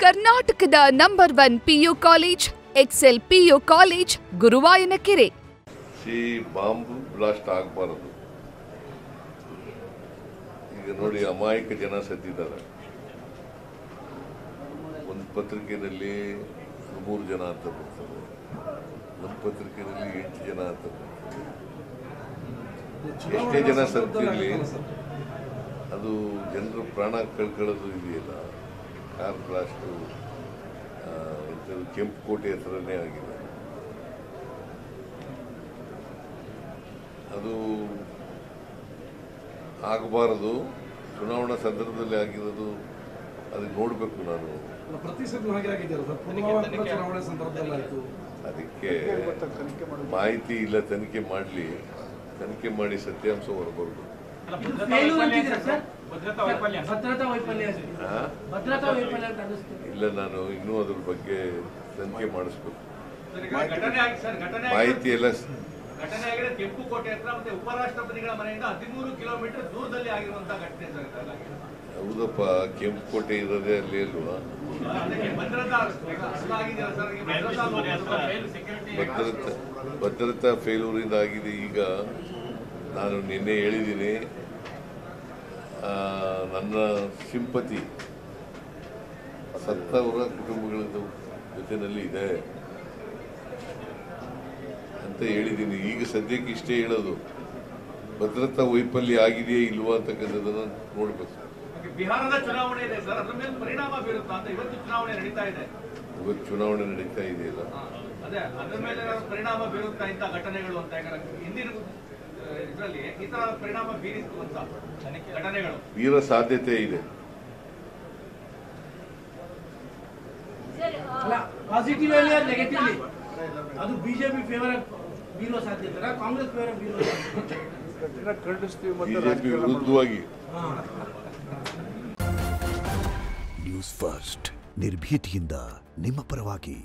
ಕರ್ನಾಟಕದ number 1 PU college Excel PU college Guruvayanakere. Bomb blast ಆಗಬಾರದು. ಈಗ ನೋಡಿ, ಅಮಾಯಕ ಜನ ಸತ್ತಿದ್ದಾರೆ. ಒಂದು ಪತ್ರಿಕೆಯಲ್ಲಿ 3 ಜನ ಅಂತ ಬರ್ತದೆ, ಒಂದು ಪತ್ರಿಕೆಯಲ್ಲಿ 8 ಜನ ಅಂತ ಬರ್ತದೆ. ಎಷ್ಟೇ ಜನ ಸತ್ತಿರಲಿ, ಅದು ಜನರು ಪ್ರಾಣ ಕಳ್ಕೊಳ್ಳೋದು ಇದೆಯಲ್ಲ. ಕಾರ್ ಬ್ಲಾಸ್ಟು ಕೆಂಪುಕೋಟೆ ಹತ್ರನೇ ಆಗಿದೆ. ಅದು ಆಗಬಾರದು. ಚುನಾವಣಾ ಸಂದರ್ಭದಲ್ಲಿ ಆಗಿರೋದು ಅದಕ್ಕೆ ನೋಡಬೇಕು. ನಾನು ಅದಕ್ಕೆ ಮಾಹಿತಿ ಇಲ್ಲ, ತನಿಖೆ ಮಾಡಲಿ. ತನಿಖೆ ಮಾಡಿ ಸತ್ಯಾಂಶ ಹೊರಬರುದು. ಇಲ್ಲ, ನಾನು ಇನ್ನೂ ಅದ್ರ ಬಗ್ಗೆ ತನಿಖೆ ಮಾಡಿಸ್ಬೇಕು. ಮಾಹಿತಿ ಎಲ್ಲ ಘಟನೆ ಆಗಿದೆ ಕೆಂಪುಕೋಟೆ ಹತ್ರ. ಮತ್ತೆ ಉಪರಾಷ್ಟ್ರಪತಿಗಳ ಮನೆಯಿಂದ 13 ಕಿಲೋಮೀಟರ್ ದೂರದಲ್ಲಿ ಆಗಿರುವಂತಹ ಘಟನೆ ಸರ್. ಹೌದಪ್ಪ, ಕೆಂಪುಕೋಟೆ ಇರೋದೇ ಅಲ್ಲಿ ಅಲ್ವಾ. ಭದ್ರತಾ ಫೇಲ್ಯೂರಿಂದ ಆಗಿದೆ. ಈಗ ನಾನು ನಿನ್ನೆ ಹೇಳಿದ್ದೀನಿ, ನನ್ನ ಸಿಂಪತಿ ಸತ್ತವರ ಕುಟುಂಬಗಳ ಜೊತೆಯಲ್ಲಿ ಇದೆ ಅಂತ ಹೇಳಿದ್ದೀನಿ. ಈಗ ಸದ್ಯಕ್ಕೆ ಇಷ್ಟೇ ಹೇಳೋದು. ಭದ್ರತಾ ವೈಫಲ್ಯ ಆಗಿದೆಯೇ ಇಲ್ವಾ ಅಂತಕ್ಕಂಥದ್ದನ್ನು ನೋಡ್ಬೇಕು. ಬಿಹಾರದ ಚುನಾವಣೆ ಇದೆ ಸರ್, ಅದ್ರ ಮೇಲೆ ಪರಿಣಾಮ ಬೀರುತ್ತಾ ಅಂತ. ಇವತ್ತು ಚುನಾವಣೆ ನಡೀತಾ ಇದೆ. ಇವತ್ತು ಚುನಾವಣೆ ನಡೀತಾ ಇದೆಯಲ್ಲ, ಅದೇ ಅದ್ರ ಮೇಲೆ ಪರಿಣಾಮ ಬೀರುತ್ತಾ ಇಂಥ ಘಟನೆಗಳು ಅಂತ. ಹಿಂದಿನ ಇದರಲ್ಲಿ ಈ ತರ ಪರಿಣಾಮ ಬೀರಿತ್ತು ಅಂತ ಘಟನೆಗಳು ಬೀರೋ ಸಾಧ್ಯತೆ ಇದೆ. ಪಾಸಿಟಿವ್ ನೆಗೆಟಿವ್ಲಿ ಅದು ಬಿಜೆಪಿ ಫೇವರ್ ಬೀರುವ ಸಾಧ್ಯತೆ, ಕಾಂಗ್ರೆಸ್ ಫೇವರ್ ಬೀರುವ ಬಿಜೆಪಿ ವಿರುದ್ಧವಾಗಿ. ನ್ಯೂಸ್ ಫಸ್ಟ್ ನಿರ್ಭೀತಿಯಿಂದ ನಿಮ್ಮ ಪರವಾಗಿ.